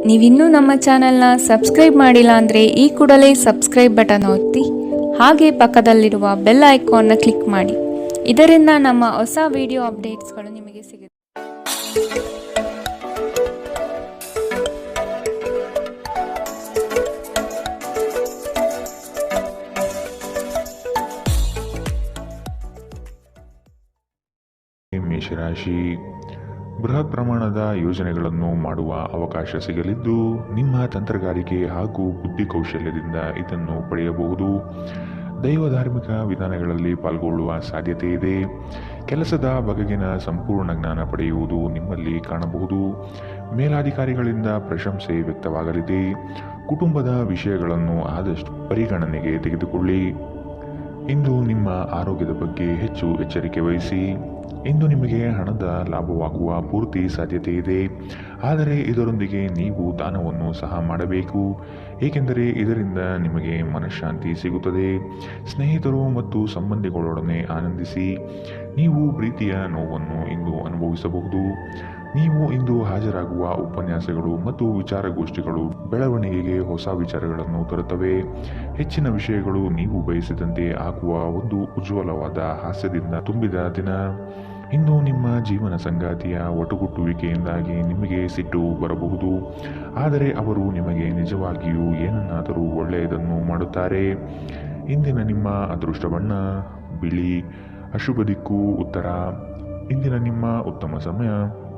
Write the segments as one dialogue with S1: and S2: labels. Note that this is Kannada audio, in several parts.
S1: ನೀವಿನ್ನೂ ನಮ್ಮ ಚಾನೆಲ್ನ ಸಬ್ಸ್ಕ್ರೈಬ್ ಮಾಡಿಲ್ಲ ಅಂದರೆ ಈ ಕೂಡಲೇ ಸಬ್ಸ್ಕ್ರೈಬ್ ಬಟನ್ ಒತ್ತಿ ಹಾಗೆ ಪಕ್ಕದಲ್ಲಿರುವ ಬೆಲ್ ಐಕಾನ್ನ ಕ್ಲಿಕ್ ಮಾಡಿ. ಇದರಿಂದ ನಮ್ಮ ಹೊಸ ವಿಡಿಯೋ ಅಪ್ಡೇಟ್ಸ್ಗಳು ನಿಮಗೆ ಸಿಗುತ್ತೆ.
S2: ಮೇಷರಾಶಿ, ಬೃಹತ್ ಪ್ರಮಾಣದ ಯೋಜನೆಗಳನ್ನು ಮಾಡುವ ಅವಕಾಶ ಸಿಗಲಿದ್ದು ನಿಮ್ಮ ತಂತ್ರಗಾರಿಕೆ ಹಾಗೂ ಬುದ್ಧಿ ಕೌಶಲ್ಯದಿಂದ ಇದನ್ನು ಪಡೆಯಬಹುದು. ದೈವ ಧಾರ್ಮಿಕ ವಿಧಾನಗಳಲ್ಲಿ ಪಾಲ್ಗೊಳ್ಳುವ ಸಾಧ್ಯತೆ ಇದೆ. ಕೆಲಸದ ಬಗೆಗಿನ ಸಂಪೂರ್ಣ ಜ್ಞಾನ ಪಡೆಯುವುದು ನಿಮ್ಮಲ್ಲಿ ಕಾಣಬಹುದು. ಮೇಲಾಧಿಕಾರಿಗಳಿಂದ ಪ್ರಶಂಸೆ ವ್ಯಕ್ತವಾಗಲಿದೆ. ಕುಟುಂಬದ ವಿಷಯಗಳನ್ನು ಆದಷ್ಟು ಪರಿಗಣನೆಗೆ ತೆಗೆದುಕೊಳ್ಳಿ. ಇಂದು ನಿಮ್ಮ ಆರೋಗ್ಯದ ಬಗ್ಗೆ ಹೆಚ್ಚು ಎಚ್ಚರಿಕೆ ವಹಿಸಿ. ಇಂದು ನಿಮಗೆ ಹಣದ ಲಾಭವಾಗುವ ಪೂರ್ತಿ ಸಾಧ್ಯತೆ ಇದೆ. ಆದರೆ ಇದರೊಂದಿಗೆ ನೀವು ದಾನವನ್ನು ಸಹ ಮಾಡಬೇಕು, ಏಕೆಂದರೆ ಇದರಿಂದ ನಿಮಗೆ ಮನಃಶಾಂತಿ ಸಿಗುತ್ತದೆ. ಸ್ನೇಹಿತರು ಮತ್ತು ಸಂಬಂಧಿಗಳೊಡನೆ ಆನಂದಿಸಿ. ನೀವು ಪ್ರೀತಿಯ ನೋವನ್ನು ಇಂದು ಅನುಭವಿಸಬಹುದು. ನೀವು ಇಂದು ಹಾಜರಾಗುವ ಉಪನ್ಯಾಸಗಳು ಮತ್ತು ವಿಚಾರಗೋಷ್ಠಿಗಳು ಬೆಳವಣಿಗೆಗೆ ಹೊಸ ವಿಚಾರಗಳನ್ನು ತರುತ್ತವೆ. ಹೆಚ್ಚಿನ ವಿಷಯಗಳು ನೀವು ಬಯಸಿದಂತೆ ಆಗುವ ಒಂದು ಉಜ್ವಲವಾದ ಹಾಸ್ಯದಿಂದ ತುಂಬಿದ ದಿನ. ಇಂದು ನಿಮ್ಮ ಜೀವನ ಸಂಗಾತಿಯ ಒಟುಗುಟ್ಟುವಿಕೆಯಿಂದಾಗಿ ನಿಮಗೆ ಸಿಟ್ಟು ಬರಬಹುದು, ಆದರೆ ಅವರು ನಿಮಗೆ ನಿಜವಾಗಿಯೂ ಏನನ್ನಾದರೂ ಒಳ್ಳೆಯದನ್ನು ಮಾಡುತ್ತಾರೆ. ಇಂದಿನ ನಿಮ್ಮ ಅದೃಷ್ಟ ಬಣ್ಣ ಬಿಳಿ, ಅಶುಭ ದಿಕ್ಕು ಉತ್ತರ. ಇಂದಿನ ನಿಮ್ಮ ಉತ್ತಮ ಸಮಯ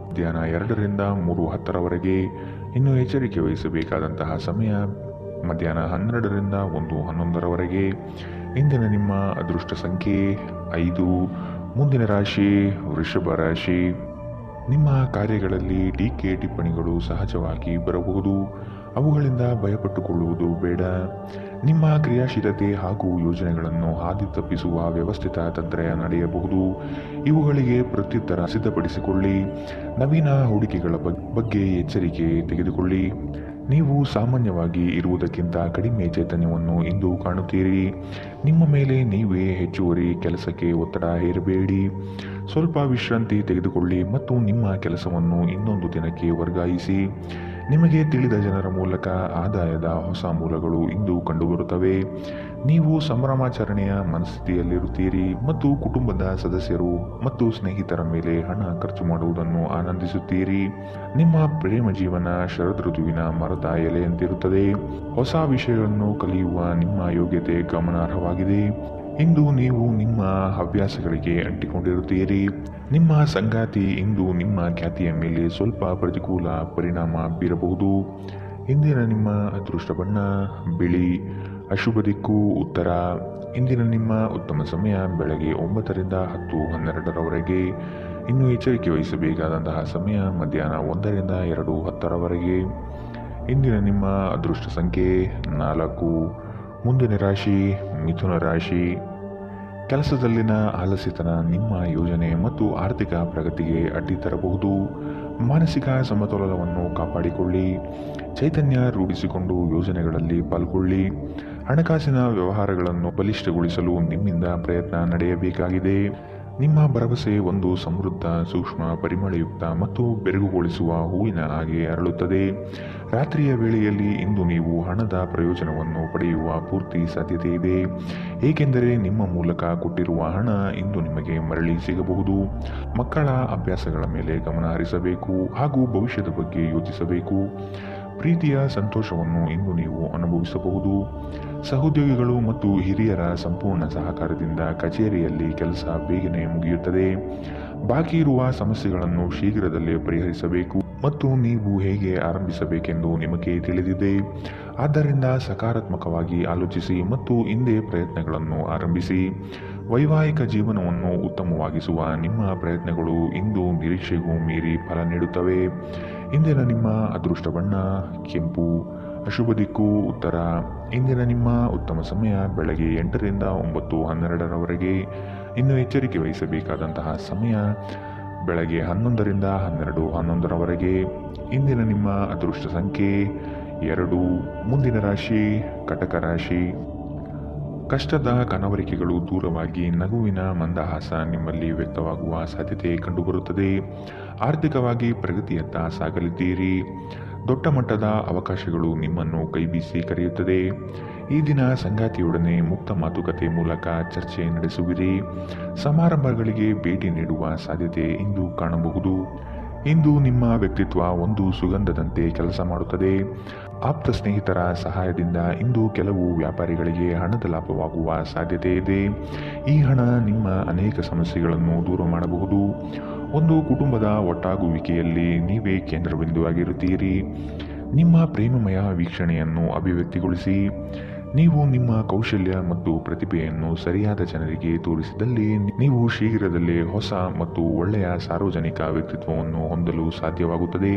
S2: ಮಧ್ಯಾಹ್ನ 2ರಿಂದ 3:10ರವರೆಗೆ. ಇನ್ನು ಎಚ್ಚರಿಕೆ ವಹಿಸಬೇಕಾದಂತಹ ಸಮಯ ಮಧ್ಯಾಹ್ನ 12ರಿಂದ 1:11ರವರೆಗೆ. ಇಂದಿನ ನಿಮ್ಮ ಅದೃಷ್ಟ ಸಂಖ್ಯೆ 5. ಮುಂದಿನ ರಾಶಿ ವೃಷಭ ರಾಶಿ. ನಿಮ್ಮ ಕಾರ್ಯಗಳಲ್ಲಿ ಟೀಕೆ ಟಿಪ್ಪಣಿಗಳು ಸಹಜವಾಗಿ ಬರಬಹುದು. ಅವುಗಳಿಂದ ಭಯಪಟ್ಟುಕೊಳ್ಳುವುದು ಬೇಡ. ನಿಮ್ಮ ಕ್ರಿಯಾಶೀಲತೆ ಹಾಗೂ ಯೋಜನೆಗಳನ್ನು ಹಾದಿ ತಪ್ಪಿಸುವ ವ್ಯವಸ್ಥಿತ ತಂತ್ರ ನಡೆಯಬಹುದು. ಇವುಗಳಿಗೆ ಪ್ರತ್ಯುತ್ತರ ಸಿದ್ಧಪಡಿಸಿಕೊಳ್ಳಿ. ನವೀನ ಹೂಡಿಕೆಗಳ ಬಗ್ಗೆ ಎಚ್ಚರಿಕೆ ತೆಗೆದುಕೊಳ್ಳಿ. ನೀವು ಸಾಮಾನ್ಯವಾಗಿ ಇರುವುದಕ್ಕಿಂತ ಕಡಿಮೆ ಚೈತನ್ಯವನ್ನು ಇಂದು ಕಾಣುತ್ತೀರಿ. ನಿಮ್ಮ ಮೇಲೆ ನೀವೇ ಹೆಚ್ಚುವರಿ ಕೆಲಸಕ್ಕೆ ಒತ್ತಡ ಹೇರಬೇಡಿ. ಸ್ವಲ್ಪ ವಿಶ್ರಾಂತಿ ತೆಗೆದುಕೊಳ್ಳಿ ಮತ್ತು ನಿಮ್ಮ ಕೆಲಸವನ್ನು ಇನ್ನೊಂದು ದಿನಕ್ಕೆ ವರ್ಗಾಯಿಸಿ. ನಿಮಗೆ ತಿಳಿದ ಜನರ ಮೂಲಕ ಆದಾಯದ ಹೊಸ ಮೂಲಗಳು ಇಂದು ಕಂಡುಬರುತ್ತವೆ. ನೀವು ಸಂಭ್ರಮಾಚರಣೆಯ ಮನಸ್ಥಿತಿಯಲ್ಲಿರುತ್ತೀರಿ ಮತ್ತು ಕುಟುಂಬದ ಸದಸ್ಯರು ಮತ್ತು ಸ್ನೇಹಿತರ ಮೇಲೆ ಹಣ ಖರ್ಚು ಮಾಡುವುದನ್ನು ಆನಂದಿಸುತ್ತೀರಿ. ನಿಮ್ಮ ಪ್ರೇಮ ಜೀವನ ಶರದೃತುವಿನ ಮರದ ಎಲೆಯಂತಿರುತ್ತದೆ. ಹೊಸ ವಿಷಯಗಳನ್ನು ಕಲಿಯುವ ನಿಮ್ಮ ಯೋಗ್ಯತೆ ಗಮನಾರ್ಹವಾಗಿದೆ. ಇಂದು ನೀವು ನಿಮ್ಮ ಹವ್ಯಾಸಗಳಿಗೆ ಅಂಟಿಕೊಂಡಿರುತ್ತೀರಿ. ನಿಮ್ಮ ಸಂಗಾತಿ ಇಂದು ನಿಮ್ಮ ಖ್ಯಾತಿಯ ಮೇಲೆ ಸ್ವಲ್ಪ ಪ್ರತಿಕೂಲ ಪರಿಣಾಮ ಬೀರಬಹುದು. ಇಂದಿನ ನಿಮ್ಮ ಅದೃಷ್ಟ ಬಣ್ಣ ಬಿಳಿ, ಅಶುಭ ದಿಕ್ಕು ಉತ್ತರ. ಇಂದಿನ ನಿಮ್ಮ ಉತ್ತಮ ಸಮಯ ಬೆಳಗ್ಗೆ 9ರಿಂದ 10:12ರವರೆಗೆ. ಇನ್ನು ಎಚ್ಚರಿಕೆ ವಹಿಸಬೇಕಾದಂತಹ ಸಮಯ ಮಧ್ಯಾಹ್ನ 1ರಿಂದ 2:10ರವರೆಗೆ. ಇಂದಿನ ನಿಮ್ಮ ಅದೃಷ್ಟ ಸಂಖ್ಯೆ 4. ಮುಂದಿನ ರಾಶಿ ಮಿಥುನ ರಾಶಿ. ಕೆಲಸದಲ್ಲಿನ ಆಲಸ್ಯತನ ನಿಮ್ಮ ಯೋಜನೆ ಮತ್ತು ಆರ್ಥಿಕ ಪ್ರಗತಿಗೆ ಅಡ್ಡಿ ತರಬಹುದು. ಮಾನಸಿಕ ಸಮತೋಲನವನ್ನು ಕಾಪಾಡಿಕೊಳ್ಳಿ. ಚೈತನ್ಯ ರೂಢಿಸಿಕೊಂಡು ಯೋಜನೆಗಳಲ್ಲಿ ಪಾಲ್ಗೊಳ್ಳಿ. ಹಣಕಾಸಿನ ವ್ಯವಹಾರಗಳನ್ನು ಬಲಿಷ್ಠಗೊಳಿಸಲು ನಿಮ್ಮಿಂದ ಪ್ರಯತ್ನ ನಡೆಯಬೇಕಾಗಿದೆ. ನಿಮ್ಮ ಭರವಸೆ ಒಂದು ಸಮೃದ್ಧ, ಸೂಕ್ಷ್ಮ, ಪರಿಮಳಯುಕ್ತ ಮತ್ತು ಬೆರಗುಗೊಳಿಸುವ ಹೂವಿನ ಹಾಗೆ ಅರಳುತ್ತದೆ. ರಾತ್ರಿಯ ವೇಳೆಯಲ್ಲಿ ಇಂದು ನೀವು ಹಣದ ಪ್ರಯೋಜನವನ್ನು ಪಡೆಯುವ ಪೂರ್ತಿ ಸಾಧ್ಯತೆ ಇದೆ, ಏಕೆಂದರೆ ನಿಮ್ಮ ಮೂಲಕ ಕೊಟ್ಟಿರುವ ಹಣ ಇಂದು ನಿಮಗೆ ಮರಳಿ ಸಿಗಬಹುದು. ಮಕ್ಕಳ ಅಭ್ಯಾಸಗಳ ಮೇಲೆ ಗಮನ ಹರಿಸಬೇಕು ಹಾಗೂ ಭವಿಷ್ಯದ ಬಗ್ಗೆ ಯೋಚಿಸಬೇಕು. ಪ್ರೀತಿಯ ಸಂತೋಷವನ್ನು ಇಂದು ನೀವು ಅನುಭವಿಸಬಹುದು. ಸಹೋದ್ಯೋಗಿಗಳು ಮತ್ತು ಹಿರಿಯರ ಸಂಪೂರ್ಣ ಸಹಕಾರದಿಂದ ಕಚೇರಿಯಲ್ಲಿ ಕೆಲಸ ಬೇಗನೆ ಮುಗಿಯುತ್ತದೆ. ಬಾಕಿ ಇರುವ ಸಮಸ್ಯೆಗಳನ್ನು ಶೀಘ್ರದಲ್ಲೇ ಪರಿಹರಿಸಬೇಕು ಮತ್ತು ನೀವು ಹೇಗೆ ಆರಂಭಿಸಬೇಕೆಂದು ನಿಮಗೆ ತಿಳಿದಿದೆ. ಆದ್ದರಿಂದ ಸಕಾರಾತ್ಮಕವಾಗಿ ಆಲೋಚಿಸಿ ಮತ್ತು ಹಿಂದೆ ಪ್ರಯತ್ನಗಳನ್ನು ಆರಂಭಿಸಿ. ವೈವಾಹಿಕ ಜೀವನವನ್ನು ಉತ್ತಮವಾಗಿಸುವ ನಿಮ್ಮ ಪ್ರಯತ್ನಗಳು ಇಂದು ನಿರೀಕ್ಷೆಗೂ ಮೀರಿ ಫಲ ನೀಡುತ್ತವೆ. ಇಂದಿನ ನಿಮ್ಮ ಅದೃಷ್ಟ ಬಣ್ಣ ಕೆಂಪು, ಅಶುಭ ದಿಕ್ಕು ಉತ್ತರ. ಇಂದಿನ ನಿಮ್ಮ ಉತ್ತಮ ಸಮಯ ಬೆಳಗ್ಗೆ 8ರಿಂದ 9:12ರವರೆಗೆ. ಇನ್ನು ಎಚ್ಚರಿಕೆ ವಹಿಸಬೇಕಾದಂತಹ ಸಮಯ ಬೆಳಗ್ಗೆ 11ರಿಂದ 12:11ರವರೆಗೆ. ಇಂದಿನ ನಿಮ್ಮ ಅದೃಷ್ಟ ಸಂಖ್ಯೆ 2. ಮುಂದಿನ ರಾಶಿ ಕಟಕ ರಾಶಿ. ಕಷ್ಟದ ಕನವರಿಕೆಗಳು ದೂರವಾಗಿ ನಗುವಿನ ಮಂದಹಾಸ ನಿಮ್ಮಲ್ಲಿ ವ್ಯಕ್ತವಾಗುವ ಸಾಧ್ಯತೆ ಕಂಡುಬರುತ್ತದೆ. ಆರ್ಥಿಕವಾಗಿ ಪ್ರಗತಿಯತ್ತ ಸಾಗಲಿದ್ದೀರಿ. ದೊಡ್ಡ ಮಟ್ಟದ ಅವಕಾಶಗಳು ನಿಮ್ಮನ್ನು ಕೈಬೀಸಿ ಕರೆಯುತ್ತದೆ. ಈ ದಿನ ಸಂಗಾತಿಯೊಡನೆ ಮುಕ್ತ ಮಾತುಕತೆ ಮೂಲಕ ಚರ್ಚೆ ನಡೆಸುವಿರಿ. ಸಮಾರಂಭಗಳಿಗೆ ಭೇಟಿ ನೀಡುವ ಸಾಧ್ಯತೆ ಇಂದು ಕಾಣಬಹುದು. ಇಂದು ನಿಮ್ಮ ವ್ಯಕ್ತಿತ್ವ ಒಂದು ಸುಗಂಧದಂತೆ ಕೆಲಸ ಮಾಡುತ್ತದೆ. ಆಪ್ತ ಸ್ನೇಹಿತರ ಸಹಾಯದಿಂದ ಇಂದು ಕೆಲವು ವ್ಯಾಪಾರಿಗಳಿಗೆ ಹಣದ ಲಾಭವಾಗುವ ಸಾಧ್ಯತೆ ಇದೆ. ಈ ಹಣ ನಿಮ್ಮ ಅನೇಕ ಸಮಸ್ಯೆಗಳನ್ನು ದೂರ ಮಾಡಬಹುದು. ಒಂದು ಕುಟುಂಬದ ಒಟ್ಟಾಗುವಿಕೆಯಲ್ಲಿ ನೀವೇ ಕೇಂದ್ರಬಿಂದುವಾಗಿರುತ್ತೀರಿ. ನಿಮ್ಮ ಪ್ರೇಮಮಯ ವೀಕ್ಷಣೆಯನ್ನು ಅಭಿವ್ಯಕ್ತಿಗೊಳಿಸಿ. ನೀವು ನಿಮ್ಮ ಕೌಶಲ್ಯ ಮತ್ತು ಪ್ರತಿಭೆಯನ್ನು ಸರಿಯಾದ ಜನರಿಗೆ ತೋರಿಸಿದಲ್ಲಿ ನೀವು ಶೀಘ್ರದಲ್ಲೇ ಹೊಸ ಮತ್ತು ಒಳ್ಳೆಯ ಸಾರ್ವಜನಿಕ ವ್ಯಕ್ತಿತ್ವವನ್ನು ಹೊಂದಲು ಸಾಧ್ಯವಾಗುತ್ತದೆ.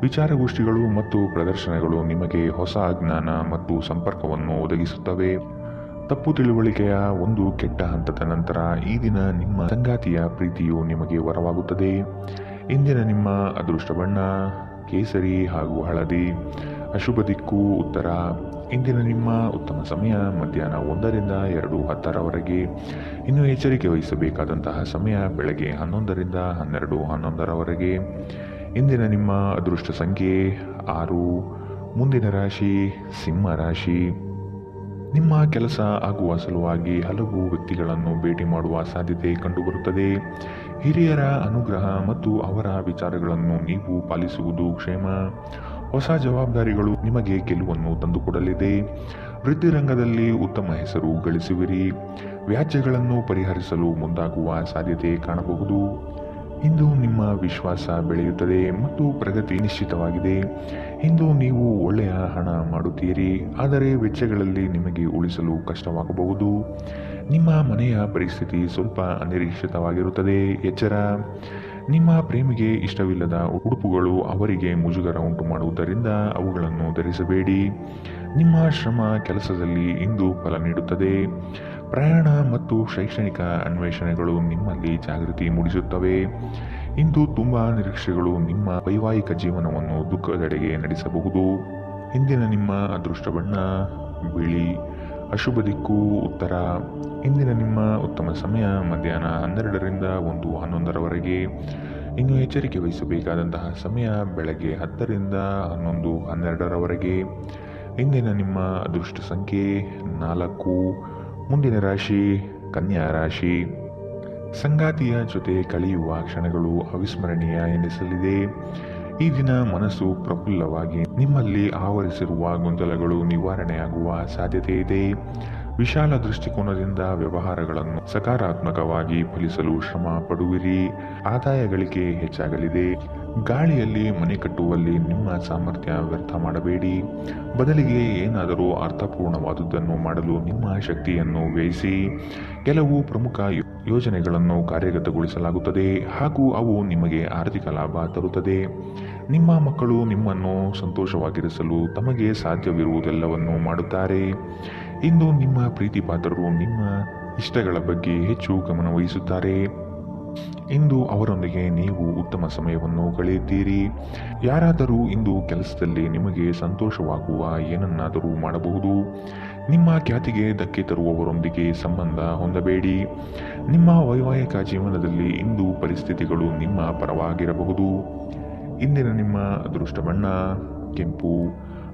S2: ವಿಚಾರಗೋಷ್ಠಿಗಳು ಮತ್ತು ಪ್ರದರ್ಶನಗಳು ನಿಮಗೆ ಹೊಸ ಜ್ಞಾನ ಮತ್ತು ಸಂಪರ್ಕವನ್ನು ಒದಗಿಸುತ್ತವೆ. ತಪ್ಪು ತಿಳುವಳಿಕೆಯ ಒಂದು ಕೆಟ್ಟ ಹಂತದ ನಂತರ ಈ ದಿನ ನಿಮ್ಮ ಸಂಗಾತಿಯ ಪ್ರೀತಿಯು ನಿಮಗೆ ವರವಾಗುತ್ತದೆ. ಇಂದಿನ ನಿಮ್ಮ ಅದೃಷ್ಟ ಬಣ್ಣ ಕೇಸರಿ ಹಾಗೂ ಹಳದಿ. ಅಶುಭ ದಿಕ್ಕು ಉತ್ತರ. ಇಂದಿನ ನಿಮ್ಮ ಉತ್ತಮ ಸಮಯ ಮಧ್ಯಾಹ್ನ 1ರಿಂದ 2:10ರವರೆಗೆ. ಇನ್ನು ಎಚ್ಚರಿಕೆ ವಹಿಸಬೇಕಾದಂತಹ ಸಮಯ ಬೆಳಗ್ಗೆ 11ರಿಂದ 12:11ರವರೆಗೆ. ಇಂದಿನ ನಿಮ್ಮ ಅದೃಷ್ಟ ಸಂಖ್ಯೆ 6. ಮುಂದಿನ ರಾಶಿ ಸಿಂಹ ರಾಶಿ. ನಿಮ್ಮ ಕೆಲಸ ಆಗುವ ಸಲುವಾಗಿ ಹಲವು ವ್ಯಕ್ತಿಗಳನ್ನು ಭೇಟಿ ಮಾಡುವ ಸಾಧ್ಯತೆ ಕಂಡುಬರುತ್ತದೆ. ಹಿರಿಯರ ಅನುಗ್ರಹ ಮತ್ತು ಅವರ ವಿಚಾರಗಳನ್ನು ನೀವು ಪಾಲಿಸುವುದು ಕ್ಷೇಮ. ಹೊಸ ಜವಾಬ್ದಾರಿಗಳು ನಿಮಗೆ ಗೆಲುವನ್ನು ತಂದುಕೊಡಲಿದೆ. ವೃತ್ತಿರಂಗದಲ್ಲಿ ಉತ್ತಮ ಹೆಸರು ಗಳಿಸುವಿರಿ. ವ್ಯಾಜ್ಯಗಳನ್ನು ಪರಿಹರಿಸಲು ಮುಂದಾಗುವ ಸಾಧ್ಯತೆ ಕಾಣಬಹುದು. ಇಂದು ನಿಮ್ಮ ವಿಶ್ವಾಸ ಬೆಳೆಯುತ್ತದೆ ಮತ್ತು ಪ್ರಗತಿ ನಿಶ್ಚಿತವಾಗಿದೆ. ಇಂದು ನೀವು ಒಳ್ಳೆಯ ಹಣ ಮಾಡುತ್ತೀರಿ, ಆದರೆ ವೆಚ್ಚಗಳಲ್ಲಿ ನಿಮಗೆ ಉಳಿಸಲು ಕಷ್ಟವಾಗಬಹುದು. ನಿಮ್ಮ ಮನೆಯ ಪರಿಸ್ಥಿತಿ ಸ್ವಲ್ಪ ಅನಿರೀಕ್ಷಿತವಾಗಿರುತ್ತದೆ. ಎಚ್ಚರ. ನಿಮ್ಮ ಪ್ರೇಮಿಗೆ ಇಷ್ಟವಿಲ್ಲದ ಉಡುಪುಗಳು ಅವರಿಗೆ ಮುಜುಗರ ಉಂಟು ಮಾಡುವುದರಿಂದ ಅವುಗಳನ್ನು ಧರಿಸಬೇಡಿ. ನಿಮ್ಮ ಶ್ರಮ ಕೆಲಸದಲ್ಲಿ ಇಂದು ಫಲ ನೀಡುತ್ತದೆ. ಪ್ರಯಾಣ ಮತ್ತು ಶೈಕ್ಷಣಿಕ ಅನ್ವೇಷಣೆಗಳು ನಿಮ್ಮಲ್ಲಿ ಜಾಗೃತಿ ಮೂಡಿಸುತ್ತವೆ. ಇಂದು ತುಂಬಾ ನಿರೀಕ್ಷೆಗಳು ನಿಮ್ಮ ವೈವಾಹಿಕ ಜೀವನವನ್ನು ದುಃಖದೆಡೆಗೆ ನಡೆಸಬಹುದು. ಇಂದಿನ ನಿಮ್ಮ ಅದೃಷ್ಟ ಬಣ್ಣ ಬಿಳಿ. ಅಶುಭ ದಿಕ್ಕು ಉತ್ತರ. ಇಂದಿನ ನಿಮ್ಮ ಉತ್ತಮ ಸಮಯ ಮಧ್ಯಾಹ್ನ 12ರಿಂದ 1:11ರವರೆಗೆ. ಇನ್ನು ಎಚ್ಚರಿಕೆ ವಹಿಸಬೇಕಾದಂತಹ ಸಮಯ ಬೆಳಗ್ಗೆ 10ರಿಂದ 11:12ರವರೆಗೆ. ಇಂದಿನ ನಿಮ್ಮ ಅದೃಷ್ಟ ಸಂಖ್ಯೆ 4. ಮುಂದಿನ ರಾಶಿ ಕನ್ಯಾ ರಾಶಿ. ಸಂಗಾತಿಯ ಜೊತೆ ಕಳೆಯುವ ಕ್ಷಣಗಳು ಅವಿಸ್ಮರಣೀಯ ಎನಿಸಲಿದೆ. ಈ ದಿನ ಮನಸ್ಸು ಪ್ರಫುಲ್ಲವಾಗಿ ನಿಮ್ಮಲ್ಲಿ ಆವರಿಸಿರುವ ಗೊಂದಲಗಳು ನಿವಾರಣೆಯಾಗುವ ಸಾಧ್ಯತೆ ಇದೆ. ವಿಶಾಲ ದೃಷ್ಟಿಕೋನದಿಂದ ವ್ಯವಹಾರಗಳನ್ನು ಸಕಾರಾತ್ಮಕವಾಗಿ ಫಲಿಸಲು ಶ್ರಮ ಪಡುವಿರಿ. ಆದಾಯ ಗಳಿಕೆ ಹೆಚ್ಚಾಗಲಿದೆ. ಗಾಳಿಯಲ್ಲಿ ಮನೆ ಕಟ್ಟುವಲ್ಲಿ ನಿಮ್ಮ ಸಾಮರ್ಥ್ಯ ವ್ಯರ್ಥ ಮಾಡಬೇಡಿ. ಬದಲಿಗೆ ಏನಾದರೂ ಅರ್ಥಪೂರ್ಣವಾದುದನ್ನು ಮಾಡಲು ನಿಮ್ಮ ಶಕ್ತಿಯನ್ನು ವ್ಯಯಿಸಿ. ಕೆಲವು ಪ್ರಮುಖ ಯೋಜನೆಗಳನ್ನು ಕಾರ್ಯಗತಗೊಳಿಸಲಾಗುತ್ತದೆ ಹಾಗೂ ಅವು ನಿಮಗೆ ಆರ್ಥಿಕ ಲಾಭ ತರುತ್ತದೆ. ನಿಮ್ಮ ಮಕ್ಕಳು ನಿಮ್ಮನ್ನು ಸಂತೋಷವಾಗಿರಿಸಲು ತಮಗೆ ಸಾಧ್ಯವಿರುವುದೆಲ್ಲವನ್ನು ಮಾಡುತ್ತಾರೆ. ಇಂದು ನಿಮ್ಮ ಪ್ರೀತಿ ಪಾತ್ರರು ನಿಮ್ಮ ಇಷ್ಟಗಳ ಬಗ್ಗೆ ಹೆಚ್ಚು ಗಮನ ವಹಿಸುತ್ತಾರೆ. ಇಂದು ಅವರೊಂದಿಗೆ ನೀವು ಉತ್ತಮ ಸಮಯವನ್ನು ಕಳೆಯುತ್ತೀರಿ. ಯಾರಾದರೂ ಇಂದು ಕೆಲಸದಲ್ಲಿ ನಿಮಗೆ ಸಂತೋಷವಾಗುವ ಏನನ್ನಾದರೂ ಮಾಡಬಹುದು. ನಿಮ್ಮ ಖ್ಯಾತಿಗೆ ಧಕ್ಕೆ ತರುವವರೊಂದಿಗೆ ಸಂಬಂಧ ಹೊಂದಬೇಡಿ. ನಿಮ್ಮ ವೈವಾಹಿಕ ಜೀವನದಲ್ಲಿ ಇಂದು ಪರಿಸ್ಥಿತಿಗಳು ನಿಮ್ಮ ಪರವಾಗಿರಬಹುದು. ಇಂದಿನ ನಿಮ್ಮ ಅದೃಷ್ಟ ಬಣ್ಣ ಕೆಂಪು.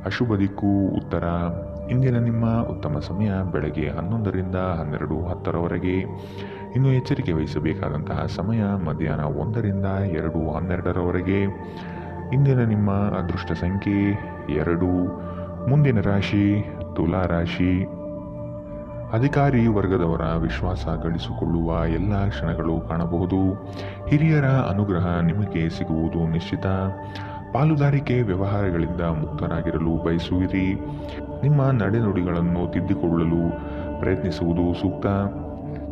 S2: ಅಶುಭ ದಿಕ್ಕು ಉತ್ತರ. ಇಂದಿನ ನಿಮ್ಮ ಉತ್ತಮ ಸಮಯ ಬೆಳಗ್ಗೆ 11ರಿಂದ 12:10ರವರೆಗೆ. ಇನ್ನು ಎಚ್ಚರಿಕೆ ವಹಿಸಬೇಕಾದಂತಹ ಸಮಯ ಮಧ್ಯಾಹ್ನ 1ರಿಂದ 2:12ರವರೆಗೆ. ಇಂದಿನ ನಿಮ್ಮ ಅದೃಷ್ಟ ಸಂಖ್ಯೆ 2. ಮುಂದಿನ ರಾಶಿ ತುಲಾ ರಾಶಿ. ಅಧಿಕಾರಿ ವರ್ಗದವರ ವಿಶ್ವಾಸ ಗಳಿಸಿಕೊಳ್ಳುವ ಎಲ್ಲ ಕ್ಷಣಗಳು ಕಾಣಬಹುದು. ಹಿರಿಯರ ಅನುಗ್ರಹ ನಿಮಗೆ ಸಿಗುವುದು ನಿಶ್ಚಿತ. ಪಾಲುದಾರಿಕೆ ವ್ಯವಹಾರಗಳಿಂದ ಮುಕ್ತರಾಗಿರಲು ಬಯಸುವಿರಿ. ನಿಮ್ಮ ನಡೆನುಡಿಗಳನ್ನು ತಿದ್ದಿಕೊಳ್ಳಲು ಪ್ರಯತ್ನಿಸುವುದು ಸೂಕ್ತ.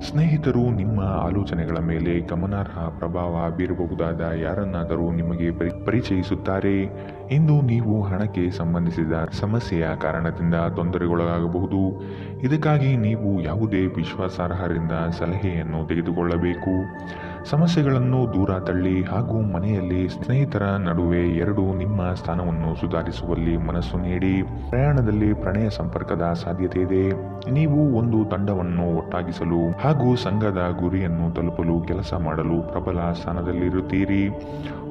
S2: ಸ್ನೇಹಿತರು ನಿಮ್ಮ ಆಲೋಚನೆಗಳ ಮೇಲೆ ಗಮನಾರ್ಹ ಪ್ರಭಾವ ಬೀರಬಹುದಾದ ಯಾರನ್ನಾದರೂ ನಿಮಗೆ ಪರಿಚಯಿಸುತ್ತಾರೆ. ಇಂದು ನೀವು ಹಣಕ್ಕೆ ಸಂಬಂಧಿಸಿದ ಸಮಸ್ಯೆಯ ಕಾರಣದಿಂದ ತೊಂದರೆಗೊಳಗಾಗಬಹುದು. ಇದಕ್ಕಾಗಿ ನೀವು ಯಾವುದೇ ವಿಶ್ವಾಸಾರ್ಹರಿಂದ ಸಲಹೆಯನ್ನು ತೆಗೆದುಕೊಳ್ಳಬೇಕು. ಸಮಸ್ಯೆಗಳನ್ನು ದೂರ ತಳ್ಳಿ ಹಾಗೂ ಮನೆಯಲ್ಲಿ ಸ್ನೇಹಿತರ ನಡುವೆ ನಿಮ್ಮ ಸ್ಥಾನವನ್ನು ಸುಧಾರಿಸುವಲ್ಲಿ ಮನಸ್ಸು ನೀಡಿ. ಪ್ರಯಾಣದಲ್ಲಿ ಪ್ರಣಯ ಸಂಪರ್ಕದ ಸಾಧ್ಯತೆ ಇದೆ. ನೀವು ಒಂದು ತಂಡವನ್ನು ಒಟ್ಟಾಗಿಸಲು ಹಾಗೂ ಸಂಘದ ಗುರಿಯನ್ನು ತಲುಪಲು ಕೆಲಸ ಮಾಡಲು ಪ್ರಬಲ ಸ್ಥಾನದಲ್ಲಿರುತ್ತೀರಿ.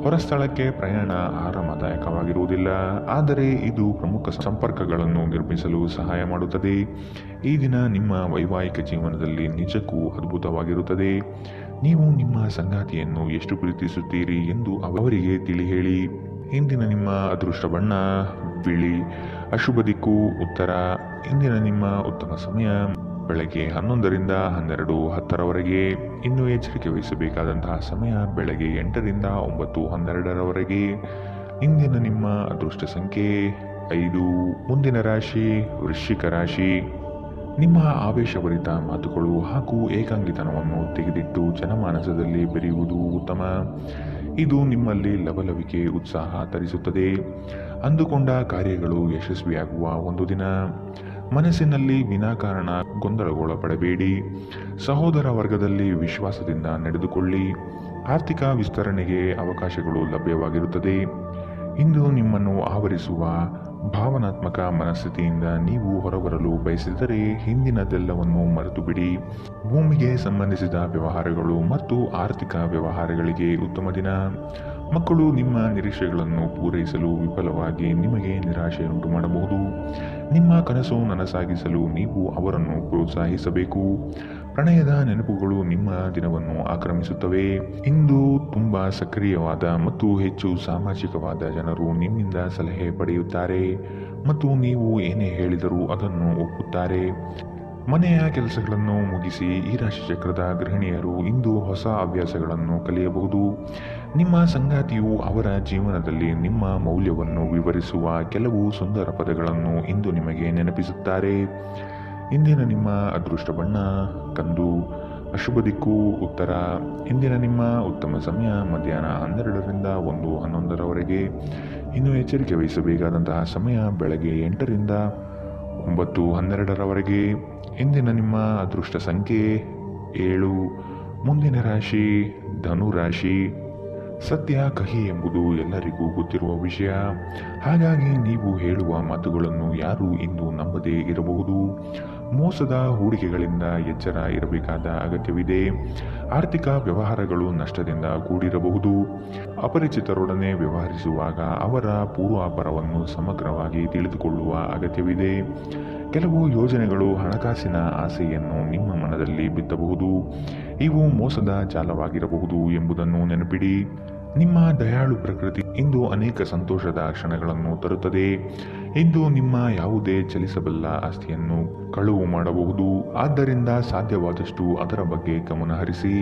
S2: ಹೊರಸ್ಥಳಕ್ಕೆ ಪ್ರಯಾಣ ಆರಾಮದಾಯಕವಾಗಿರುವುದಿಲ್ಲ, ಆದರೆ ಇದು ಪ್ರಮುಖ ಸಂಪರ್ಕಗಳನ್ನು ನಿರ್ಮಿಸಲು ಸಹಾಯ ಮಾಡುತ್ತದೆ. ಈ ದಿನ ನಿಮ್ಮ ವೈವಾಹಿಕ ಜೀವನದಲ್ಲಿ ನಿಜಕ್ಕೂ ಅದ್ಭುತವಾಗಿರುತ್ತದೆ. ನೀವು ನಿಮ್ಮ ಸಂಗಾತಿಯನ್ನು ಎಷ್ಟು ಪ್ರೀತಿಸುತ್ತೀರಿ ಎಂದು ಅವರಿಗೆ ತಿಳಿ ಹೇಳಿ. ಇಂದಿನ ನಿಮ್ಮ ಅದೃಷ್ಟ ಬಣ್ಣ ಬಿಳಿ. ಅಶುಭ ದಿಕ್ಕು ಉತ್ತರ. ಇಂದಿನ ನಿಮ್ಮ ಉತ್ತಮ ಸಮಯ ಬೆಳಗ್ಗೆ 11ರಿಂದ 12:10ರವರೆಗೆ. ಇನ್ನು ಎಚ್ಚರಿಕೆ ವಹಿಸಬೇಕಾದಂತಹ ಸಮಯ ಬೆಳಗ್ಗೆ 8ರಿಂದ 9:12ರವರೆಗೆ. ಇಂದಿನ ನಿಮ್ಮ ಅದೃಷ್ಟ ಸಂಖ್ಯೆ 5. ಮುಂದಿನ ರಾಶಿ ವೃಶ್ಚಿಕ ರಾಶಿ. ನಿಮ್ಮ ಆವೇಶಭರಿತ ಮಾತುಗಳು ಹಾಗೂ ಏಕಾಂಗಿತನವನ್ನು ತೆಗೆದಿಟ್ಟು ಜನಮಾನಸದಲ್ಲಿ ಬೆರೆಯುವುದು ಉತ್ತಮ. ಇದು ನಿಮ್ಮಲ್ಲಿ ಲವಲವಿಕೆ ಉತ್ಸಾಹ ತರಿಸುತ್ತದೆ. ಅಂದುಕೊಂಡ ಕಾರ್ಯಗಳು ಯಶಸ್ವಿಯಾಗುವ ಒಂದು ದಿನ. ಮನಸ್ಸಿನಲ್ಲಿ ವಿನಾಕಾರಣ ಗೊಂದಲಗೊಳಪಡಬೇಡಿ. ಸಹೋದರ ವರ್ಗದಲ್ಲಿ ವಿಶ್ವಾಸದಿಂದ ನಡೆದುಕೊಳ್ಳಿ. ಆರ್ಥಿಕ ವಿಸ್ತರಣೆಗೆ ಅವಕಾಶಗಳು ಲಭ್ಯವಾಗಿರುತ್ತದೆ. ಇಂದು ನಿಮ್ಮನ್ನು ಆವರಿಸುವ ಭಾವನಾತ್ಮಕ ಮನಸ್ಥಿತಿಯಿಂದ ನೀವು ಹೊರಬರಲು ಬಯಸಿದರೆ ಹಿಂದಿನದೆಲ್ಲವನ್ನು ಮರೆತು ಬಿಡಿ. ಭೂಮಿಗೆ ಸಂಬಂಧಿಸಿದ ವ್ಯವಹಾರಗಳು ಮತ್ತು ಆರ್ಥಿಕ ವ್ಯವಹಾರಗಳಿಗೆ ಉತ್ತಮ ದಿನ. ಮಕ್ಕಳು ನಿಮ್ಮ ನಿರೀಕ್ಷೆಗಳನ್ನು ಪೂರೈಸಲು ವಿಫಲವಾಗಿ ನಿಮಗೆ ನಿರಾಶೆಯುಂಟು ಮಾಡಬಹುದು. ನಿಮ್ಮ ಕನಸು ನನಸಾಗಿಸಲು ನೀವು ಅವರನ್ನು ಪ್ರೋತ್ಸಾಹಿಸಬೇಕು. ಪ್ರಣಯದ ನೆನಪುಗಳು ನಿಮ್ಮ ದಿನವನ್ನು ಆಕ್ರಮಿಸುತ್ತವೆ. ಇಂದು ತುಂಬಾ ಸಕ್ರಿಯವಾದ ಮತ್ತು ಹೆಚ್ಚು ಸಾಮಾಜಿಕವಾದ ಜನರು ನಿಮ್ಮಿಂದ ಸಲಹೆ ಪಡೆಯುತ್ತಾರೆ ಮತ್ತು ನೀವು ಏನೇ ಹೇಳಿದರೂ ಅದನ್ನು ಒಪ್ಪುತ್ತಾರೆ. ಮನೆಯ ಕೆಲಸಗಳನ್ನು ಮುಗಿಸಿ ಈ ರಾಶಿಚಕ್ರದ ಗೃಹಿಣಿಯರು ಇಂದು ಹೊಸ ಹವ್ಯಾಸಗಳನ್ನು ಕಲಿಯಬಹುದು. ನಿಮ್ಮ ಸಂಗಾತಿಯು ಅವರ ಜೀವನದಲ್ಲಿ ನಿಮ್ಮ ಮೌಲ್ಯವನ್ನು ವಿವರಿಸುವ ಕೆಲವು ಸುಂದರ ಪದಗಳನ್ನು ಇಂದು ನಿಮಗೆ ನೆನಪಿಸುತ್ತಾರೆ. ಇಂದಿನ ನಿಮ್ಮ ಅದೃಷ್ಟ ಬಣ್ಣ ಕಂದು. ಅಶುಭ ದಿಕ್ಕು ಉತ್ತರ. ಇಂದಿನ ನಿಮ್ಮ ಉತ್ತಮ ಸಮಯ ಮಧ್ಯಾಹ್ನ 12ರಿಂದ 1:11ರವರೆಗೆ. ಇನ್ನು ಎಚ್ಚರಿಕೆ ವಹಿಸಬೇಕಾದಂತಹ ಸಮಯ ಬೆಳಗ್ಗೆ 8ರಿಂದ 9:12ರವರೆಗೆ. ಇಂದಿನ ನಿಮ್ಮ ಅದೃಷ್ಟ ಸಂಖ್ಯೆ 7. ಮುಂದಿನ ರಾಶಿ ಧನು ರಾಶಿ. ಸತ್ಯ ಕಹಿ ಎಂಬುದು ಎಲ್ಲರಿಗೂ ಗೊತ್ತಿರುವ ವಿಷಯ. ಹಾಗಾಗಿ ನೀವು ಹೇಳುವ ಮಾತುಗಳನ್ನು ಯಾರೂ ಇಂದು ನಂಬದೇ ಇರಬಹುದು. ಮೋಸದ ಹೂಡಿಕೆಗಳಿಂದ ಎಚ್ಚರ ಇರಬೇಕಾದ ಅಗತ್ಯವಿದೆ. ಆರ್ಥಿಕ ವ್ಯವಹಾರಗಳು ನಷ್ಟದಿಂದ ಕೂಡಿರಬಹುದು. ಅಪರಿಚಿತರೊಡನೆ ವ್ಯವಹರಿಸುವಾಗ ಅವರ ಪೂರ್ವಾಪರವನ್ನು ಸಮಗ್ರವಾಗಿ ತಿಳಿದುಕೊಳ್ಳುವ ಅಗತ್ಯವಿದೆ. ಕೆಲವು ಯೋಜನೆಗಳು ಹಣಕಾಸಿನ ಆಸೆಯನ್ನು ನಿಮ್ಮ ಮನದಲ್ಲಿ ಬಿತ್ತಬಹುದು. ಇವು ಮೋಸದ ಜಾಲವಾಗಿರಬಹುದು ಎಂಬುದನ್ನು ನೆನಪಿಡಿ. ನಿಮ್ಮ ದಯಾಳು ಪ್ರಕೃತಿ ಇಂದು ಅನೇಕ ಸಂತೋಷದ ಕ್ಷಣಗಳನ್ನು ತರುತ್ತದೆ. ಇಂದು ನಿಮ್ಮ ಯಾವುದೇ ಚಲಿಸಬಲ್ಲ ಆಸ್ತಿಯನ್ನು ಕಳುವು ಮಾಡಬಹುದು. ಆದ್ದರಿಂದ ಸಾಧ್ಯವಾದಷ್ಟು ಅದರ ಬಗ್ಗೆ ಗಮನ ಹರಿಸಿ.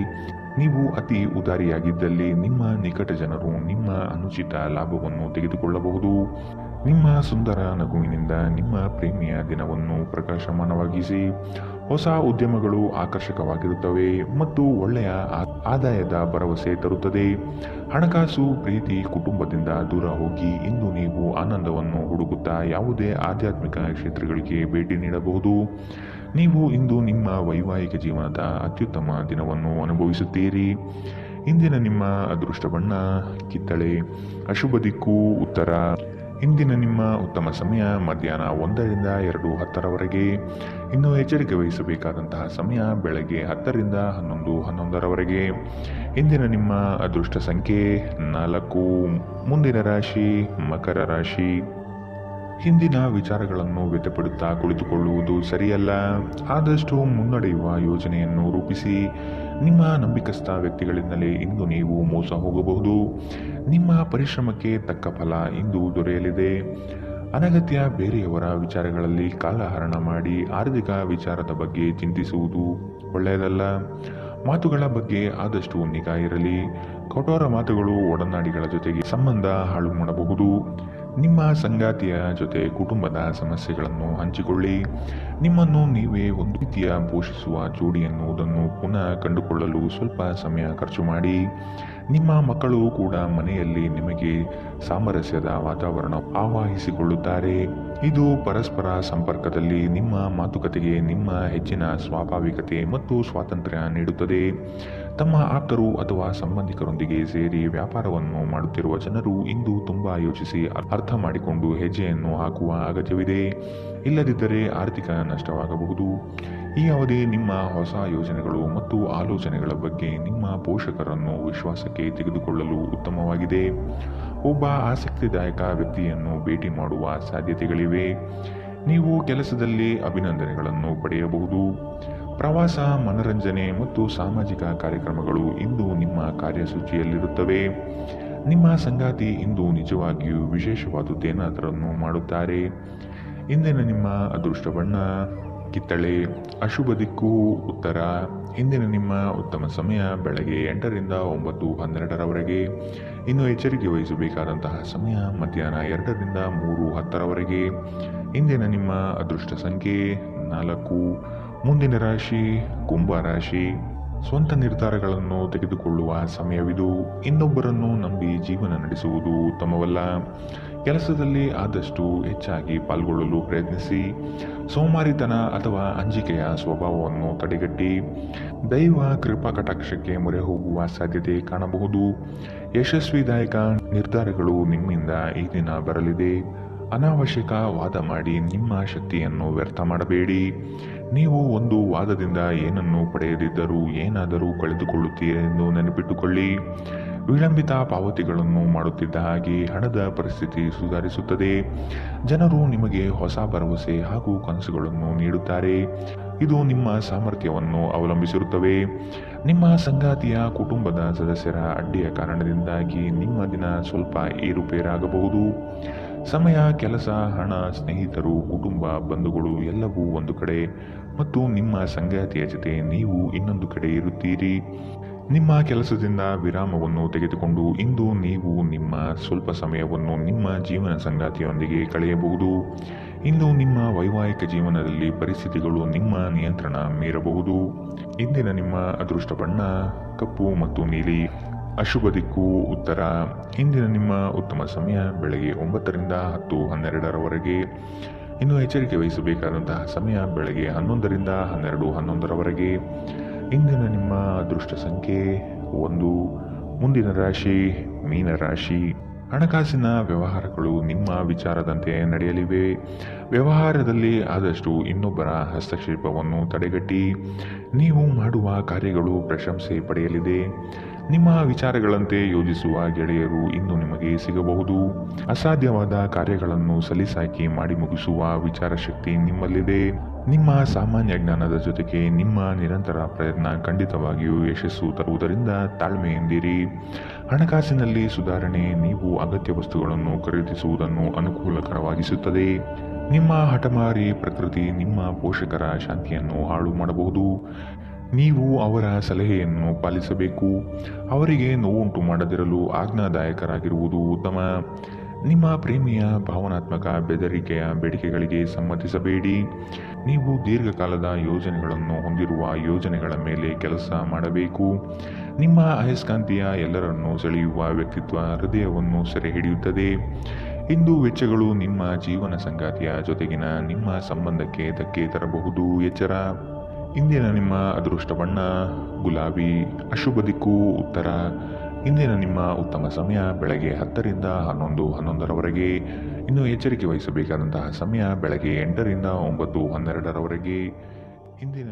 S2: ನೀವು ಅತಿ ಉದಾರಿಯಾಗಿದ್ದಲ್ಲಿ ನಿಮ್ಮ ನಿಕಟ ಜನರು ನಿಮ್ಮ ಅನುಚಿತ ಲಾಭವನ್ನು ತೆಗೆದುಕೊಳ್ಳಬಹುದು. ನಿಮ್ಮ ಸುಂದರ ನಗುವಿನಿಂದ ನಿಮ್ಮ ಪ್ರೇಮಿಯ ದಿನವನ್ನು ಪ್ರಕಾಶಮಾನವಾಗಿಸಿ. ಹೊಸ ಉದ್ಯಮಗಳು ಆಕರ್ಷಕವಾಗಿರುತ್ತವೆ ಮತ್ತು ಒಳ್ಳೆಯ ಆದಾಯದ ಭರವಸೆ ತರುತ್ತದೆ. ಹಣಕಾಸು ಪ್ರೀತಿ ಕುಟುಂಬದಿಂದ ದೂರ ಹೋಗಿ ಇಂದು ನೀವು ಆನಂದವನ್ನು ಹುಡುಕುತ್ತಾ ಯಾವುದೇ ಆಧ್ಯಾತ್ಮಿಕ ಕ್ಷೇತ್ರಗಳಿಗೆ ಭೇಟಿ ನೀಡಬಹುದು. ನೀವು ಇಂದು ನಿಮ್ಮ ವೈವಾಹಿಕ ಜೀವನದ ಅತ್ಯುತ್ತಮ ದಿನವನ್ನು ಅನುಭವಿಸುತ್ತೀರಿ. ಇಂದಿನ ನಿಮ್ಮ ಅದೃಷ್ಟ ಬಣ್ಣ ಕಿತ್ತಳೆ. ಅಶುಭ ದಿಕ್ಕು ಉತ್ತರ. ಇಂದಿನ ನಿಮ್ಮ ಉತ್ತಮ ಸಮಯ ಮಧ್ಯಾಹ್ನ 1ರಿಂದ 2:10ರವರೆಗೆ. ಇನ್ನು ಎಚ್ಚರಿಕೆ ವಹಿಸಬೇಕಾದಂತಹ ಸಮಯ ಬೆಳಗ್ಗೆ 10ರಿಂದ 11:11ರವರೆಗೆ. ಇಂದಿನ ನಿಮ್ಮ ಅದೃಷ್ಟ ಸಂಖ್ಯೆ 4. ಮುಂದಿನ ರಾಶಿ ಮಕರ ರಾಶಿ. ಹಿಂದಿನ ವಿಚಾರಗಳನ್ನು ವ್ಯಥಪಡುತ್ತಾ ಕುಳಿತುಕೊಳ್ಳುವುದು ಸರಿಯಲ್ಲ. ಆದಷ್ಟು ಮುನ್ನಡೆಯುವ ಯೋಜನೆಯನ್ನು ರೂಪಿಸಿ. ನಿಮ್ಮ ನಂಬಿಕಸ್ಥ ವ್ಯಕ್ತಿಗಳಿಂದಲೇ ಇಂದು ನೀವು ಮೋಸ ಹೋಗಬಹುದು. ನಿಮ್ಮ ಪರಿಶ್ರಮಕ್ಕೆ ತಕ್ಕ ಫಲ ಇಂದು ದೊರೆಯಲಿದೆ. ಅನಗತ್ಯ ಬೇರೆಯವರ ವಿಚಾರಗಳಲ್ಲಿ ಕಾಲಹರಣ ಮಾಡಿ ಆರ್ಥಿಕ ವಿಚಾರದ ಬಗ್ಗೆ ಚಿಂತಿಸುವುದು ಒಳ್ಳೆಯದಲ್ಲ. ಮಾತುಗಳ ಬಗ್ಗೆ ಆದಷ್ಟು ನಿಗಾ ಇರಲಿ. ಕಠೋರ ಮಾತುಗಳು ಒಡನಾಡಿಗಳ ಜೊತೆಗೆ ಸಂಬಂಧ ಹಾಳು ಮಾಡಬಹುದು. ನಿಮ್ಮ ಸಂಗಾತಿಯ ಜೊತೆ ಕುಟುಂಬದ ಸಮಸ್ಯೆಗಳನ್ನು ಹಂಚಿಕೊಳ್ಳಿ. ನಿಮ್ಮನ್ನು ನೀವೇ ಒಂದು ರೀತಿಯ ಪೋಷಿಸುವ ಜೋಡಿ ಎನ್ನುವುದನ್ನು ಪುನಃ ಕಂಡುಕೊಳ್ಳಲು ಸ್ವಲ್ಪ ಸಮಯ ಖರ್ಚು ಮಾಡಿ. ನಿಮ್ಮ ಮಕ್ಕಳು ಕೂಡ ಮನೆಯಲ್ಲಿ ನಿಮಗೆ ಸಾಮರಸ್ಯದ ವಾತಾವರಣ ಆವಾಹಿಸಿಕೊಳ್ಳುತ್ತಾರೆ. ಇದು ಪರಸ್ಪರ ಸಂಪರ್ಕದಲ್ಲಿ ನಿಮ್ಮ ಮಾತುಕತೆಗೆ ನಿಮ್ಮ ಹೆಚ್ಚಿನ ಸ್ವಾಭಾವಿಕತೆ ಮತ್ತು ಸ್ವಾತಂತ್ರ್ಯ ನೀಡುತ್ತದೆ. ತಮ್ಮ ಆಪ್ತರು ಅಥವಾ ಸಂಬಂಧಿಕರೊಂದಿಗೆ ಸೇರಿ ವ್ಯಾಪಾರವನ್ನು ಮಾಡುತ್ತಿರುವ ಜನರು ಇಂದು ತುಂಬಾ ಯೋಚಿಸಿ ಅರ್ಥ ಮಾಡಿಕೊಂಡು ಹೆಜ್ಜೆಯನ್ನು ಹಾಕುವ ಅಗತ್ಯವಿದೆ. ಇಲ್ಲದಿದ್ದರೆ ಆರ್ಥಿಕ ನಷ್ಟವಾಗಬಹುದು. ಈ ಅವಧಿ ನಿಮ್ಮ ಹೊಸ ಯೋಜನೆಗಳು ಮತ್ತು ಆಲೋಚನೆಗಳ ಬಗ್ಗೆ ನಿಮ್ಮ ಪೋಷಕರನ್ನು ವಿಶ್ವಾಸಕ್ಕೆ ತೆಗೆದುಕೊಳ್ಳಲು ಉತ್ತಮವಾಗಿದೆ. ಒಬ್ಬ ಆಸಕ್ತಿದಾಯಕ ವ್ಯಕ್ತಿಯನ್ನು ಭೇಟಿ ಮಾಡುವ ಸಾಧ್ಯತೆಗಳಿವೆ. ನೀವು ಕೆಲಸದಲ್ಲಿ ಅಭಿನಂದನೆಗಳನ್ನು ಪಡೆಯಬಹುದು. ಪ್ರವಾಸ, ಮನರಂಜನೆ ಮತ್ತು ಸಾಮಾಜಿಕ ಕಾರ್ಯಕ್ರಮಗಳು ಇಂದು ನಿಮ್ಮ ಕಾರ್ಯಸೂಚಿಯಲ್ಲಿರುತ್ತವೆ. ನಿಮ್ಮ ಸಂಗಾತಿ ಇಂದು ನಿಜವಾಗಿಯೂ ವಿಶೇಷವಾದುದೇನಾದರನ್ನು ಮಾಡುತ್ತಾರೆ. ಇಂದಿನ ನಿಮ್ಮ ಅದೃಷ್ಟ ಬಣ್ಣ ಕಿತ್ತಳೆ. ಅಶುಭ ದಿಕ್ಕು ಉತ್ತರ. ಇಂದಿನ ನಿಮ್ಮ ಉತ್ತಮ ಸಮಯ ಬೆಳಗ್ಗೆ 8ರಿಂದ 9:12ರವರೆಗೆ. ಇನ್ನು ಎಚ್ಚರಿಕೆ ವಹಿಸಬೇಕಾದಂತಹ ಸಮಯ ಮಧ್ಯಾಹ್ನ 2ರಿಂದ 3:10ರವರೆಗೆ. ಇಂದಿನ ನಿಮ್ಮ ಅದೃಷ್ಟ ಸಂಖ್ಯೆ 4. ಮುಂದಿನ ರಾಶಿ ಕುಂಭ ರಾಶಿ. ಸ್ವಂತ ನಿರ್ಧಾರಗಳನ್ನು ತೆಗೆದುಕೊಳ್ಳುವ ಸಮಯವಿದು. ಇನ್ನೊಬ್ಬರನ್ನು ನಂಬಿ ಜೀವನ ನಡೆಸುವುದು ಉತ್ತಮವಲ್ಲ. ಕೆಲಸದಲ್ಲಿ ಆದಷ್ಟು ಹೆಚ್ಚಾಗಿ ಪಾಲ್ಗೊಳ್ಳಲು ಪ್ರಯತ್ನಿಸಿ. ಸೋಮಾರಿತನ ಅಥವಾ ಅಂಜಿಕೆಯ ಸ್ವಭಾವವನ್ನು ತಡೆಗಟ್ಟಿ. ದೈವ ಕೃಪಾ ಕಟಾಕ್ಷಕ್ಕೆ ಮೊರೆ ಹೋಗುವ ಸಾಧ್ಯತೆ ಕಾಣಬಹುದು. ಯಶಸ್ವಿದಾಯಕ ನಿರ್ಧಾರಗಳು ನಿಮ್ಮಿಂದ ಈ ದಿನ ಬರಲಿದೆ. ಅನಾವಶ್ಯಕ ವಾದ ಮಾಡಿ ನಿಮ್ಮ ಶಕ್ತಿಯನ್ನು ವ್ಯರ್ಥ ಮಾಡಬೇಡಿ. ನೀವು ಒಂದು ವಾದದಿಂದ ಏನನ್ನು ಪಡೆಯದಿದ್ದರೂ ಏನಾದರೂ ಕಳೆದುಕೊಳ್ಳುತ್ತೀರೆಂದು ನೆನಪಿಟ್ಟುಕೊಳ್ಳಿ. ವಿಳಂಬಿತ ಪಾವತಿಗಳನ್ನು ಮಾಡುತ್ತಿದ್ದ ಹಾಗೆ ಹಣದ ಪರಿಸ್ಥಿತಿ ಸುಧಾರಿಸುತ್ತದೆ. ಜನರು ನಿಮಗೆ ಹೊಸ ಭರವಸೆ ಹಾಗೂ ಕನಸುಗಳನ್ನು ನೀಡುತ್ತಾರೆ. ಇದು ನಿಮ್ಮ ಸಾಮರ್ಥ್ಯವನ್ನು ಅವಲಂಬಿಸಿರುತ್ತವೆ. ನಿಮ್ಮ ಸಂಗಾತಿಯ ಕುಟುಂಬದ ಸದಸ್ಯರ ಅಡ್ಡಿಯ ಕಾರಣದಿಂದಾಗಿ ನಿಮ್ಮ ದಿನ ಸ್ವಲ್ಪ ಏರುಪೇರಾಗಬಹುದು. ಸಮಯ, ಕೆಲಸ, ಹಣ, ಸ್ನೇಹಿತರು, ಕುಟುಂಬ, ಬಂಧುಗಳು ಎಲ್ಲವೂ ಒಂದು ಕಡೆ ಮತ್ತು ನಿಮ್ಮ ಸಂಗಾತಿಯ ಜೊತೆ ನೀವು ಇನ್ನೊಂದು ಕಡೆ ಇರುತ್ತೀರಿ. ನಿಮ್ಮ ಕೆಲಸದಿಂದ ವಿರಾಮವನ್ನು ತೆಗೆದುಕೊಂಡು ಇಂದು ನೀವು ನಿಮ್ಮ ಸ್ವಲ್ಪ ಸಮಯವನ್ನು ನಿಮ್ಮ ಜೀವನ ಸಂಗಾತಿಯೊಂದಿಗೆ ಕಳೆಯಬಹುದು. ಇಂದು ನಿಮ್ಮ ವೈವಾಹಿಕ ಜೀವನದಲ್ಲಿ ಪರಿಸ್ಥಿತಿಗಳು ನಿಮ್ಮ ನಿಯಂತ್ರಣ ಮೀರಬಹುದು. ಇಂದಿನ ನಿಮ್ಮ ಅದೃಷ್ಟ ಬಣ್ಣ ಕಪ್ಪು ಮತ್ತು ನೀಲಿ. ಅಶುಭ ದಿಕ್ಕು ಉತ್ತರ. ಇಂದಿನ ನಿಮ್ಮ ಉತ್ತಮ ಸಮಯ ಬೆಳಗ್ಗೆ 9ರಿಂದ 10:12ರವರೆಗೆ. ಇನ್ನು ಎಚ್ಚರಿಕೆ ವಹಿಸಬೇಕಾದಂತಹ ಸಮಯ ಬೆಳಗ್ಗೆ 11ರಿಂದ 12:11ರವರೆಗೆ. ಇಂದಿನ ನಿಮ್ಮ ಅದೃಷ್ಟ ಸಂಖ್ಯೆ 1. ಮುಂದಿನ ರಾಶಿ ಮೀನರಾಶಿ. ಹಣಕಾಸಿನ ವ್ಯವಹಾರಗಳು ನಿಮ್ಮ ವಿಚಾರದಂತೆ ನಡೆಯಲಿವೆ. ವ್ಯವಹಾರದಲ್ಲಿ ಆದಷ್ಟು ಇನ್ನೊಬ್ಬರ ಹಸ್ತಕ್ಷೇಪವನ್ನು ತಡೆಗಟ್ಟಿ. ನೀವು ಮಾಡುವ ಕಾರ್ಯಗಳು ಪ್ರಶಂಸೆ ಪಡೆಯಲಿದೆ. ನಿಮ್ಮ ವಿಚಾರಗಳಂತೆ ಯೋಜಿಸುವ ಗೆಳೆಯರು ಇಂದು ನಿಮಗೆ ಸಿಗಬಹುದು. ಅಸಾಧ್ಯವಾದ ಕಾರ್ಯಗಳನ್ನು ಸಲೀಸಾಗಿ ಮಾಡಿ ಮುಗಿಸುವ ವಿಚಾರಶಕ್ತಿ ನಿಮ್ಮಲ್ಲಿದೆ. ನಿಮ್ಮ ಸಾಮಾನ್ಯ ಜ್ಞಾನದ ಜೊತೆಗೆ ನಿಮ್ಮ ನಿರಂತರ ಪ್ರಯತ್ನ ಖಂಡಿತವಾಗಿಯೂ ಯಶಸ್ಸು ತರುವುದರಿಂದ ತಾಳ್ಮೆಯಿಂದಿರಿ. ಹಣಕಾಸಿನಲ್ಲಿ ಸುಧಾರಣೆ ನೀವು ಅಗತ್ಯ ವಸ್ತುಗಳನ್ನು ಖರೀದಿಸುವುದನ್ನು ಅನುಕೂಲಕರವಾಗಿಸುತ್ತದೆ. ನಿಮ್ಮ ಹಠಮಾರಿ ಪ್ರಕೃತಿ ನಿಮ್ಮ ಪೋಷಕರ ಶಾಂತಿಯನ್ನು ಹಾಳು ಮಾಡಬಹುದು. ನೀವು ಅವರ ಸಲಹೆಯನ್ನು ಪಾಲಿಸಬೇಕು. ಅವರಿಗೆ ನೋವುಂಟು ಮಾಡದಿರಲು ಆಜ್ಞಾದಾಯಕರಾಗಿರುವುದು ಉತ್ತಮ. ನಿಮ್ಮ ಪ್ರೇಮಿಯ ಭಾವನಾತ್ಮಕ ಬೆದರಿಕೆಯ ಬೇಡಿಕೆಗಳಿಗೆ ಸಮ್ಮತಿಸಬೇಡಿ. ನೀವು ದೀರ್ಘಕಾಲದ ಯೋಜನೆಗಳನ್ನು ಹೊಂದಿರುವ ಯೋಜನೆಗಳ ಮೇಲೆ ಕೆಲಸ ಮಾಡಬೇಕು. ನಿಮ್ಮ ಅಯಸ್ಕಾಂತೀಯ ಎಲ್ಲರನ್ನೂ ಸೆಳೆಯುವ ವ್ಯಕ್ತಿತ್ವ ಹೃದಯವನ್ನು ಸೆರೆ ಹಿಡಿಯುತ್ತದೆ. ಇಂದು ವೆಚ್ಚಗಳು ನಿಮ್ಮ ಜೀವನ ಸಂಗಾತಿಯ ಜೊತೆಗಿನ ನಿಮ್ಮ ಸಂಬಂಧಕ್ಕೆ ಧಕ್ಕೆ ತರಬಹುದು. ಎಚ್ಚರ. ಇಂದಿನ ನಿಮ್ಮ ಅದೃಷ್ಟ ಬಣ್ಣ ಗುಲಾಬಿ. ಅಶುಭ ದಿಕ್ಕು ಉತ್ತರ. ಇಂದಿನ ನಿಮ್ಮ ಉತ್ತಮ ಸಮಯ ಬೆಳಗ್ಗೆ 10ರಿಂದ 11:11ರವರೆಗೆ. ಇನ್ನು ಎಚ್ಚರಿಕೆ ವಹಿಸಬೇಕಾದಂತಹ ಸಮಯ ಬೆಳಗ್ಗೆ 8ರಿಂದ 9:12ರವರೆಗೆ. ಇಂದಿನ